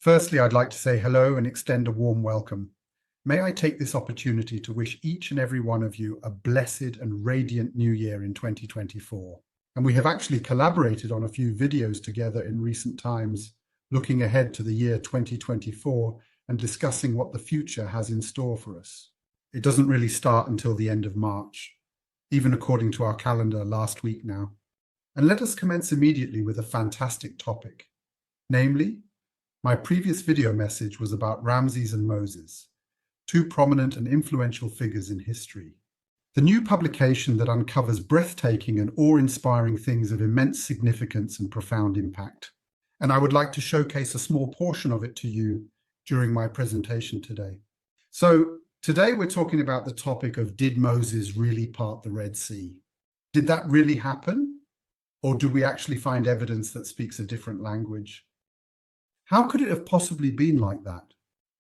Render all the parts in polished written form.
Firstly, I'd like to say hello and extend a warm welcome. May I take this opportunity to wish each and every one of you a blessed and radiant new year in 2024. And we have actually collaborated on a few videos together in recent times, looking ahead to the year 2024 and discussing what the future has in store for us. It doesn't really start until the end of March, even according to our calendar last week now. And let us commence immediately with a fantastic topic, namely, my previous video message was about Ramses and Moses, two prominent and influential figures in history. The new publication that uncovers breathtaking and awe-inspiring things of immense significance and profound impact. And I would like to showcase a small portion of it to you during my presentation today. So today we're talking about the topic of, did Moses really part the Red Sea? Did that really happen? Or do we actually find evidence that speaks a different language? How could it have possibly been like that?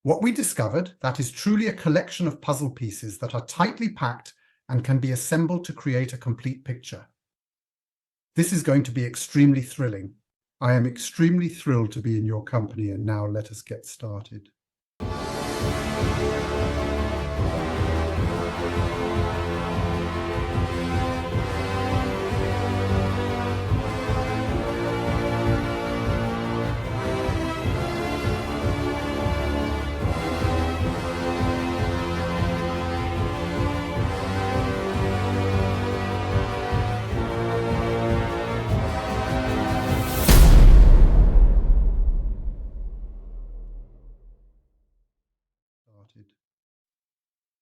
What we discovered, that is truly a collection of puzzle pieces that are tightly packed and can be assembled to create a complete picture. This is going to be extremely thrilling. I am extremely thrilled to be in your company, and now let us get started.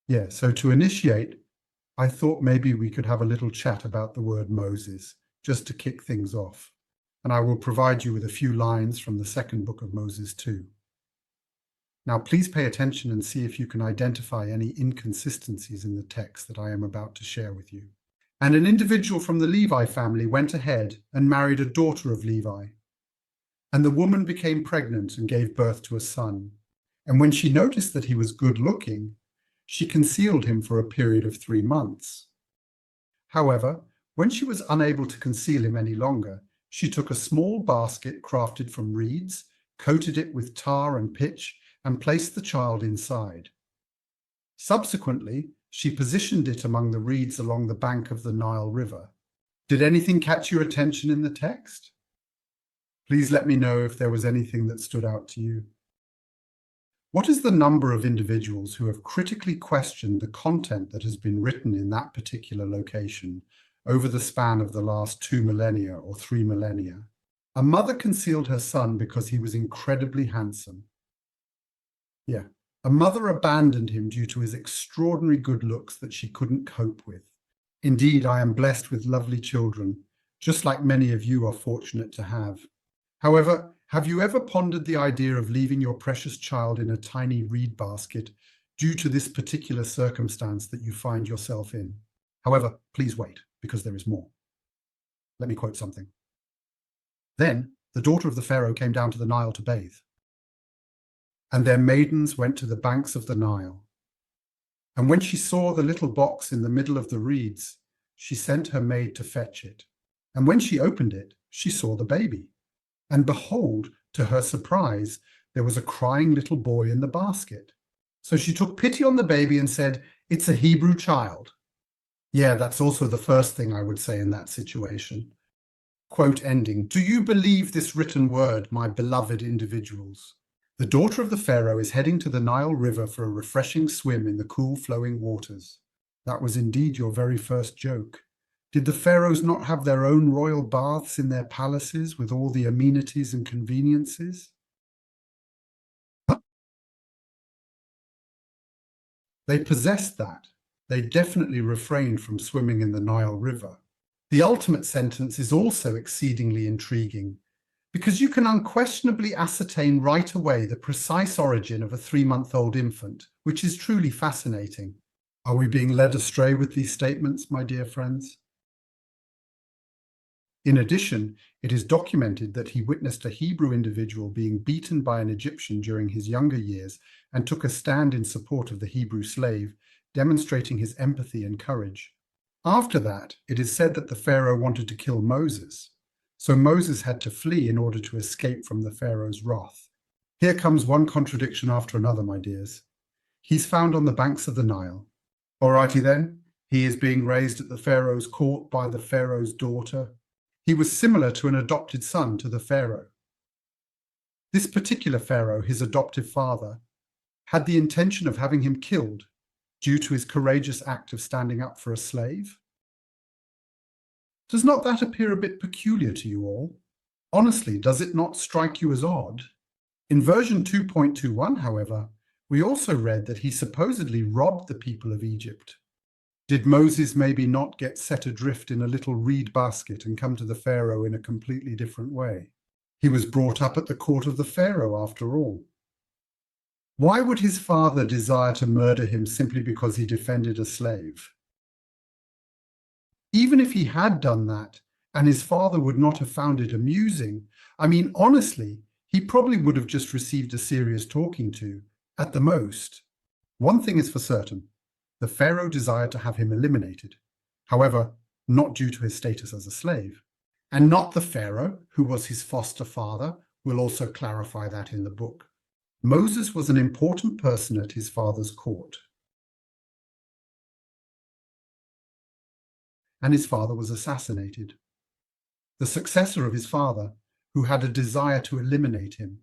Yeah, so to initiate, I thought maybe we could have a little chat about the word Moses, just to kick things off. And I will provide you with a few lines from the second book of Moses too. Now, please pay attention and see if you can identify any inconsistencies in the text that I am about to share with you. And an individual from the Levi family went ahead and married a daughter of Levi. And the woman became pregnant and gave birth to a son. And when she noticed that he was good looking, she concealed him for a period of 3 months. However, when she was unable to conceal him any longer, she took a small basket crafted from reeds, coated it with tar and pitch, and placed the child inside. Subsequently, she positioned it among the reeds along the bank of the Nile River. Did anything catch your attention in the text? Please let me know if there was anything that stood out to you. What is the number of individuals who have critically questioned the content that has been written in that particular location over the span of the last 2 millennia or 3 millennia? A mother concealed her son because he was incredibly handsome. Yeah, a mother abandoned him due to his extraordinary good looks that she couldn't cope with. Indeed, I am blessed with lovely children, just like many of you are fortunate to have. However, have you ever pondered the idea of leaving your precious child in a tiny reed basket due to this particular circumstance that you find yourself in? However, please wait, because there is more. Let me quote something. Then the daughter of the Pharaoh came down to the Nile to bathe. And their maidens went to the banks of the Nile. And when she saw the little box in the middle of the reeds, she sent her maid to fetch it. And when she opened it, she saw the baby. And behold, to her surprise, there was a crying little boy in the basket. So she took pity on the baby and said, "It's a Hebrew child." Yeah, that's also the first thing I would say in that situation. Quote ending, "Do you believe this written word, my beloved individuals? The daughter of the Pharaoh is heading to the Nile River for a refreshing swim in the cool flowing waters." That was indeed your very first joke. Did the pharaohs not have their own royal baths in their palaces with all the amenities and conveniences? They possessed that. They definitely refrained from swimming in the Nile River. The ultimate sentence is also exceedingly intriguing, because you can unquestionably ascertain right away the precise origin of a 3-month-old infant, which is truly fascinating. Are we being led astray with these statements, my dear friends? In addition, it is documented that he witnessed a Hebrew individual being beaten by an Egyptian during his younger years and took a stand in support of the Hebrew slave, demonstrating his empathy and courage. After that, it is said that the Pharaoh wanted to kill Moses, so Moses had to flee in order to escape from the Pharaoh's wrath. Here comes one contradiction after another, my dears. He's found on the banks of the Nile. Alrighty then, he is being raised at the Pharaoh's court by the Pharaoh's daughter. He was similar to an adopted son to the Pharaoh. This particular Pharaoh, his adoptive father, had the intention of having him killed due to his courageous act of standing up for a slave. Does not that appear a bit peculiar to you all? Honestly, does it not strike you as odd? In version 2.21, however, we also read that he supposedly robbed the people of Egypt. Did Moses maybe not get set adrift in a little reed basket and come to the Pharaoh in a completely different way? He was brought up at the court of the Pharaoh, after all. Why would his father desire to murder him simply because he defended a slave? Even if he had done that, and his father would not have found it amusing, I mean, honestly, he probably would have just received a serious talking to, at the most. One thing is for certain, the Pharaoh desired to have him eliminated. However, not due to his status as a slave. And not the Pharaoh, who was his foster father. We'll also clarify that in the book. Moses was an important person at his father's court. And his father was assassinated. The successor of his father, who had a desire to eliminate him,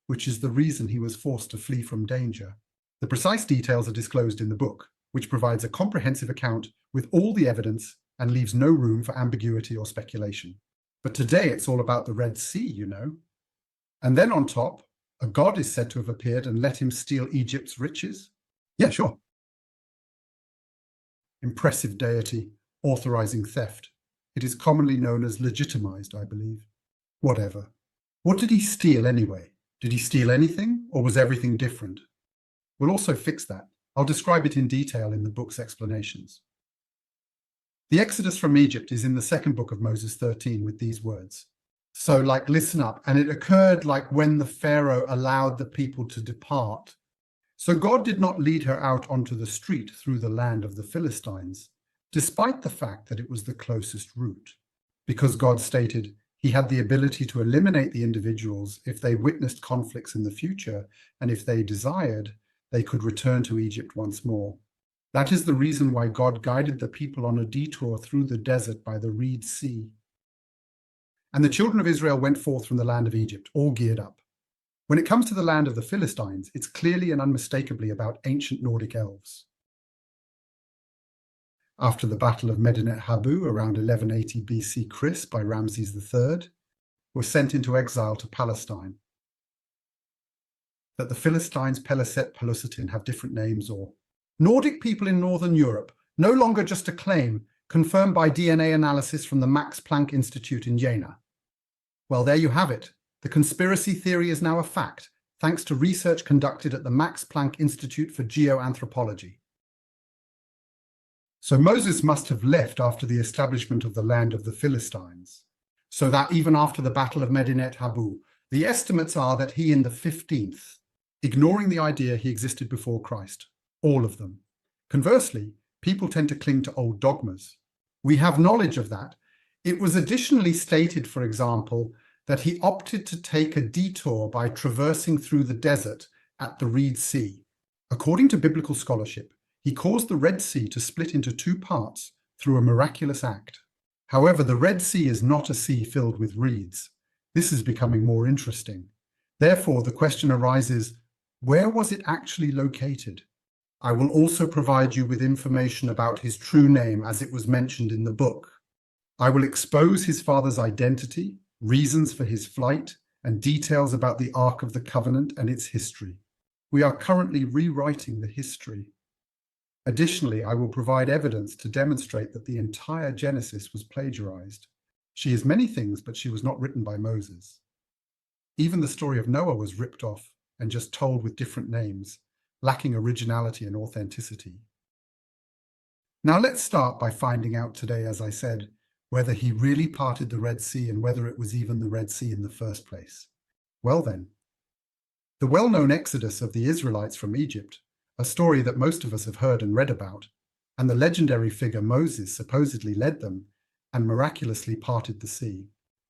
which is the reason he was forced to flee from danger. The precise details are disclosed in the book, which provides a comprehensive account with all the evidence and leaves no room for ambiguity or speculation. But today it's all about the Red Sea, you know. And then on top, a god is said to have appeared and let him steal Egypt's riches. Yeah, sure. Impressive deity, authorizing theft. It is commonly known as legitimized, I believe. Whatever. What did he steal anyway? Did he steal anything, or was everything different? We'll also fix that. I'll describe it in detail in the book's explanations. The Exodus from Egypt is in the second book of Moses 13 with these words. So, listen up. And it occurred when the Pharaoh allowed the people to depart. So God did not lead her out onto the street through the land of the Philistines, despite the fact that it was the closest route, because God stated he had the ability to eliminate the individuals if they witnessed conflicts in the future, and if they desired, they could return to Egypt once more. That is the reason why God guided the people on a detour through the desert by the Reed Sea. And the children of Israel went forth from the land of Egypt, all geared up. When it comes to the land of the Philistines, it's clearly and unmistakably about ancient Nordic elves. After the Battle of Medinet Habu around 1180 BC Chris by Ramses III, were sent into exile to Palestine. That the Philistines, Peliset, Pelusitin have different names, or Nordic people in Northern Europe, no longer just a claim, confirmed by DNA analysis from the Max Planck Institute in Jena. Well, there you have it. The conspiracy theory is now a fact, thanks to research conducted at the Max Planck Institute for Geoanthropology. So Moses must have left after the establishment of the land of the Philistines, so that even after the Battle of Medinet Habu, the estimates are that he in the 15th, ignoring the idea he existed before Christ, all of them. Conversely, people tend to cling to old dogmas. We have knowledge of that. It was additionally stated, for example, that he opted to take a detour by traversing through the desert at the Reed Sea. According to biblical scholarship, he caused the Red Sea to split into two parts through a miraculous act. However, the Red Sea is not a sea filled with reeds. This is becoming more interesting. Therefore, the question arises, where was it actually located? I will also provide you with information about his true name as it was mentioned in the book. I will expose his father's identity, reasons for his flight, and details about the Ark of the Covenant and its history. We are currently rewriting the history. Additionally, I will provide evidence to demonstrate that the entire Genesis was plagiarized. She is many things, but she was not written by Moses. Even the story of Noah was ripped off and just told with different names, lacking originality and authenticity. Now let's start by finding out today, as I said, whether he really parted the Red Sea and whether it was even the Red Sea in the first place. Well then, the well-known exodus of the Israelites from Egypt, a story that most of us have heard and read about, and the legendary figure Moses supposedly led them and miraculously parted the sea.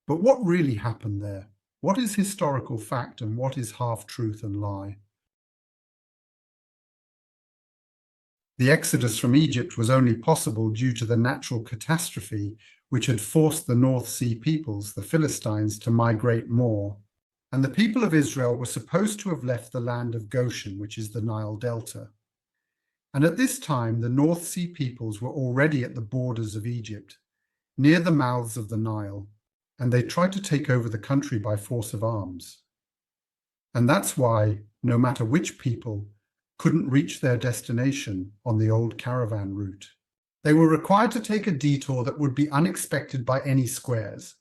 But what really happened there? What is historical fact and what is half-truth and lie? The exodus from Egypt was only possible due to the natural catastrophe which had forced the North Sea peoples, the Philistines, to migrate more. And the people of Israel were supposed to have left the land of Goshen, which is the Nile Delta. And at this time, the North Sea peoples were already at the borders of Egypt, near the mouths of the Nile, and they tried to take over the country by force of arms. And that's why, no matter which people, couldn't reach their destination on the old caravan route. They were required to take a detour that would be unexpected by any squares.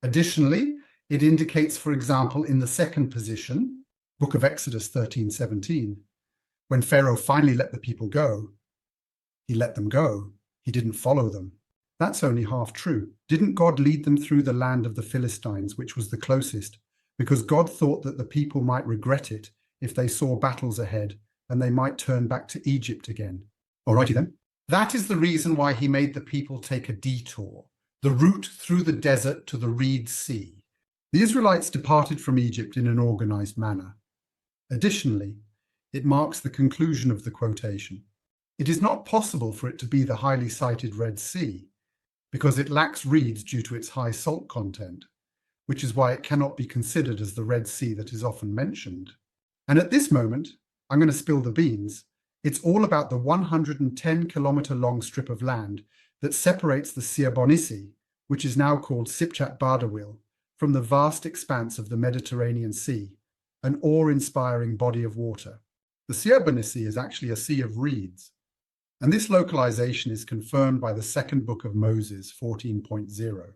Additionally, it indicates, for example, in the second position, Book of Exodus 13:17, when Pharaoh finally let the people go, he let them go. He didn't follow them. That's only half true. Didn't God lead them through the land of the Philistines, which was the closest, because God thought that the people might regret it if they saw battles ahead and they might turn back to Egypt again? Alrighty then. That is the reason why he made the people take a detour, the route through the desert to the Reed Sea. The Israelites departed from Egypt in an organized manner. Additionally, it marks the conclusion of the quotation. It is not possible for it to be the highly cited Red Sea, because it lacks reeds due to its high salt content, which is why it cannot be considered as the Red Sea that is often mentioned. And at this moment, I'm going to spill the beans. It's all about the 110-kilometer long strip of land that separates the Siabonisi, which is now called Sipchat Bardawil, from the vast expanse of the Mediterranean Sea, an awe-inspiring body of water. The Siabonisi is actually a sea of reeds, and this localization is confirmed by the second book of Moses, 14.0.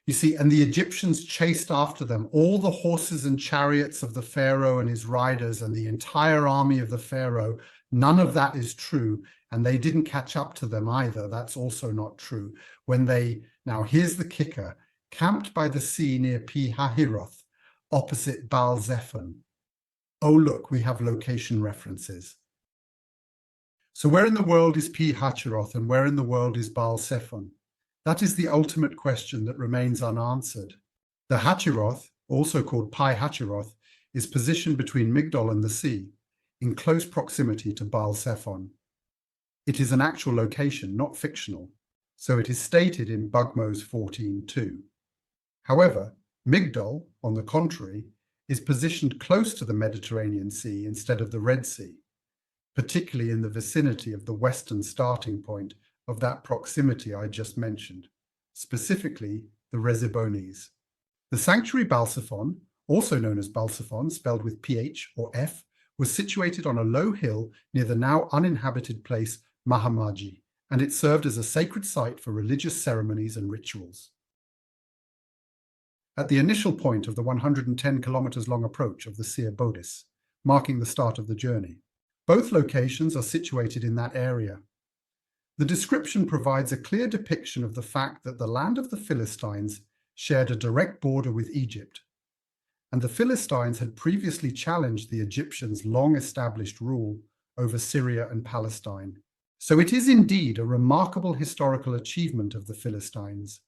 You see, and the Egyptians chased after them all the horses and chariots of the Pharaoh and his riders and the entire army of the Pharaoh. None of that is true, and they didn't catch up to them either. That's also not true. When they, now here's the kicker, camped by the sea near Pi Hahiroth, opposite Baal Zephon. Oh, look, we have location references. So where in the world is Pi Hahiroth and where in the world is Baal Zephon? That is the ultimate question that remains unanswered. The Hachiroth, also called Pi Hachiroth, is positioned between Migdol and the sea, in close proximity to Baal Zephon. It is an actual location, not fictional, so it is stated in Bugmos 14:2. However, Migdol, on the contrary, is positioned close to the Mediterranean Sea instead of the Red Sea, particularly in the vicinity of the western starting point of that proximity I just mentioned, specifically the Rezibones. The sanctuary Balsaphon, also known as Balsaphon, spelled with PH or F, was situated on a low hill near the now uninhabited place Mahamaji, and it served as a sacred site for religious ceremonies and rituals. At the initial point of the 110 kilometers long approach of the Seir Bodis, marking the start of the journey, both locations are situated in that area. The description provides a clear depiction of the fact that the land of the Philistines shared a direct border with Egypt, and the Philistines had previously challenged the Egyptians' long-established rule over Syria and Palestine. So it is indeed a remarkable historical achievement of the Philistines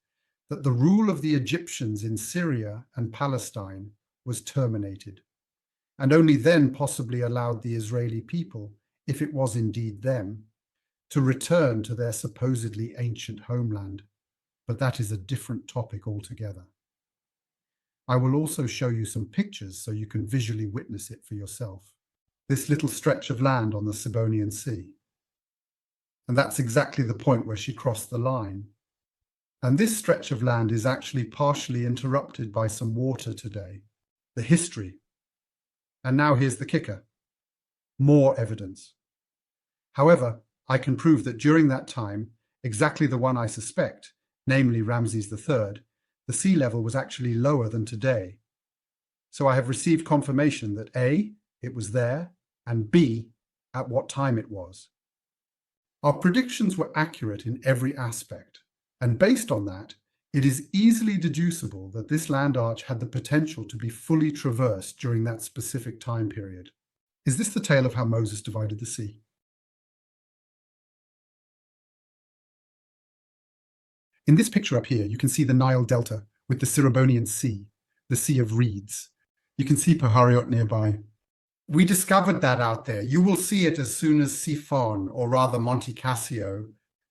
that the rule of the Egyptians in Syria and Palestine was terminated, and only then possibly allowed the Israeli people, if it was indeed them, to return to their supposedly ancient homeland. But that is a different topic altogether. I will also show you some pictures so you can visually witness it for yourself. This little stretch of land on the Sibonian Sea. And that's exactly the point where she crossed the line. And this stretch of land is actually partially interrupted by some water today. The history. And now here's the kicker. More evidence. However, I can prove that during that time, exactly the one I suspect, namely Ramses III, the sea level was actually lower than today. So I have received confirmation that A, it was there, and B, at what time it was. Our predictions were accurate in every aspect, and based on that, it is easily deducible that this land arch had the potential to be fully traversed during that specific time period. Is this the tale of how Moses divided the sea? In this picture up here, you can see the Nile Delta with the Sirabonian Sea, the Sea of Reeds. You can see Pihariot nearby. We discovered that out there. You will see it as soon as Sifon, or rather Monte Cassio.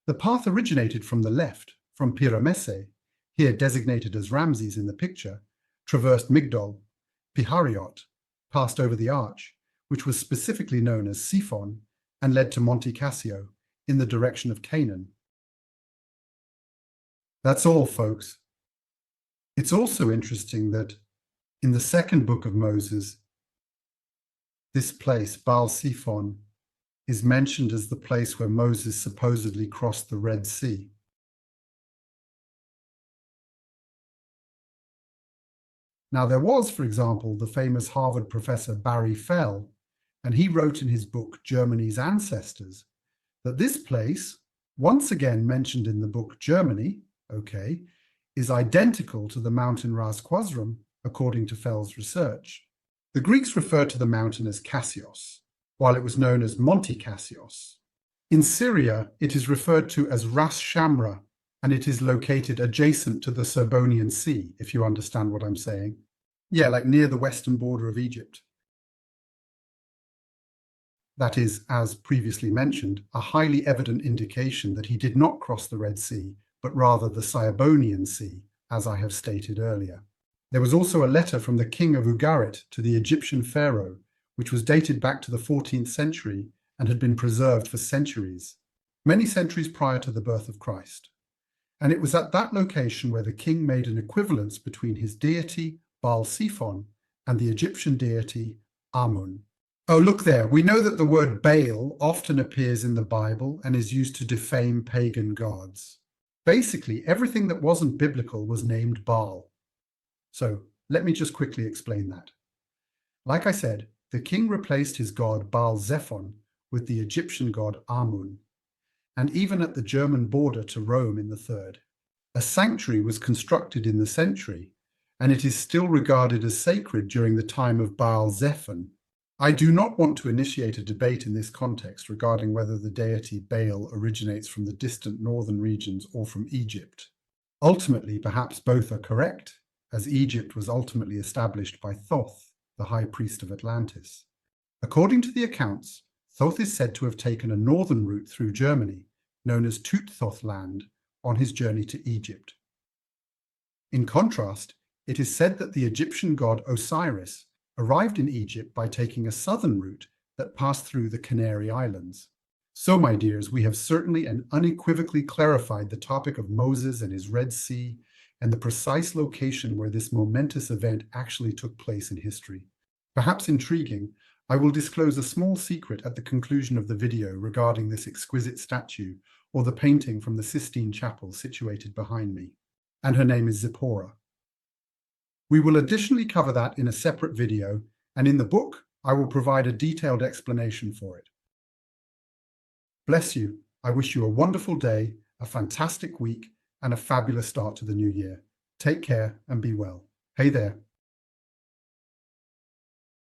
The path originated from the left, from Pyramesse, here designated as Ramses in the picture, traversed Migdol, Pihariot, passed over the arch, which was specifically known as Sifon, and led to Monte Cassio, in the direction of Canaan. That's all, folks. It's also interesting that in the second book of Moses, this place, Baal Zephon, is mentioned as the place where Moses supposedly crossed the Red Sea. Now, there was, for example, the famous Harvard professor Barry Fell, and he wrote in his book, Germany's Ancestors, that this place, once again mentioned in the book Germany, okay, is identical to the mountain Ras Khwarizm, according to Fell's research. The Greeks referred to the mountain as Cassios, while it was known as Monte Cassios. In Syria, it is referred to as Ras Shamra, and it is located adjacent to the Serbonian Sea, if you understand what I'm saying. Yeah, like near the western border of Egypt. That is, as previously mentioned, a highly evident indication that he did not cross the Red Sea, but rather the Serbonian Sea, as I have stated earlier. There was also a letter from the king of Ugarit to the Egyptian pharaoh, which was dated back to the 14th century and had been preserved for centuries, many centuries prior to the birth of Christ. And it was at that location where the king made an equivalence between his deity, Baal Zephon, and the Egyptian deity, Amun. Oh, look there. We know that the word Baal often appears in the Bible and is used to defame pagan gods. Basically, everything that wasn't biblical was named Baal. So let me just quickly explain that. Like I said, the king replaced his god Baal Zephon with the Egyptian god Amun, and even at the German border to Rome in the 3rd, a sanctuary was constructed in the century, and it is still regarded as sacred during the time of Baal Zephon. I do not want to initiate a debate in this context regarding whether the deity Baal originates from the distant northern regions or from Egypt. Ultimately, perhaps both are correct, as Egypt was ultimately established by Thoth, the high priest of Atlantis. According to the accounts, Thoth is said to have taken a northern route through Germany, known as Tut-Thoth land, on his journey to Egypt. In contrast, it is said that the Egyptian god Osiris arrived in Egypt by taking a southern route that passed through the Canary Islands. So, my dears, we have certainly and unequivocally clarified the topic of Moses and his Red Sea, and the precise location where this momentous event actually took place in history. Perhaps intriguing, I will disclose a small secret at the conclusion of the video regarding this exquisite statue, or the painting from the Sistine Chapel situated behind me. And her name is Zipporah. We will additionally cover that in a separate video, and in the book, I will provide a detailed explanation for it. Bless you. I wish you a wonderful day, a fantastic week, and a fabulous start to the new year. Take care and be well. Hey there.